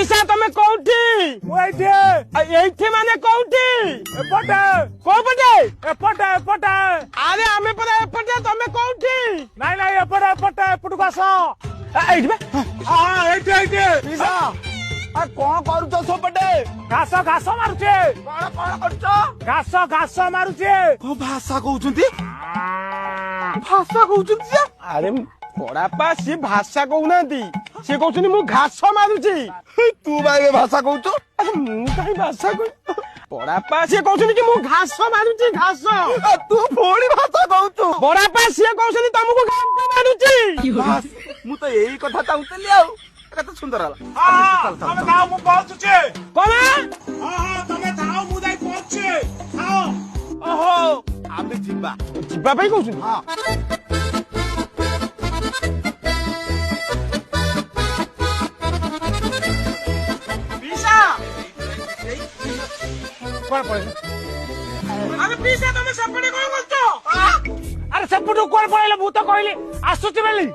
ପିସା ତମେ କୋଉଠି? ମୁଁ ଏଇଠି ଏଇଠି ମାନେ କୋଉଠି? ଏପଟେ କୋଉ ପଟେ? ଏପଟେ ଏପଟେ ଆରେ ଆମେ ପରା ଏପଟେ, ତମେ କୋଉଠି? ନାଇଁ ନାଇଁ ଏପଟେ ଏପଟେ ଏପଟକୁ ଆସ। ଏଇଠି ବା। ଏଇଠି ଏଇଠି ପିସା କଣ କରୁଛ ସେପଟେ? ଘାସ ଘାସ ମାରୁଛେ। କଣ କଣ କରୁଛ? ଘାସ ଘାସ ମାରୁଛେ। କଣ ଭାଷା କହୁଛନ୍ତି? ଭାଷା କହୁଛନ୍ତି ଯେ? ଆରେ ବଡାପା ସିଏ ଭାଷା କହୁନାହାନ୍ତି, ସିଏ କହୁଛନ୍ତି ମୁଁ ଘାସ ମାରୁଛି। ତୁ ବା ଏବେ ଭାଷା କହୁଛୁ? ମୁଁ କାହିଁ ଭାଷା କହୁଛି? ବଡାପା ସିଏ କହୁଛନ୍ତି କି ମୁଁ ଘାସ ମାରୁଛି, ଘାସ। ତୁ ପୁଣି ଭାଷା କହୁଛୁ? ବଡାପା ସିଏ କହୁଛନ୍ତି ତମକୁ ଘାସ ମାରୁଛି। ମୁଁ ତ ଏଇ କଥା ଚାହୁଁଥିଲି ଆଉ। କେତେ ସୁନ୍ଦର ହେଲା। ତମେ ଥାଅ ମୁଁ ପହଞ୍ଚୁଛି। କଣ? ତମେ ଥାଅ ମୁଁ ଯାଇ ପହଞ୍ଚୁଛି। ଥାଅ। ଓହୋ ଆମେ ଯିବା ଯିବା ପାଇଁ କହୁଛନ୍ତି? ହଁ। ପିସା କୁଆଡେ ପଳେଇଲ? ଆରେ ପିସା ତମେ ସେପଟେ କଣ କରୁଛ? ଆରେ ସେପଟୁ କୁଆଡେ ପଳେଇଲ? ମୁଁ ତ କହିଲି ଆସୁଛି ବୋଲି।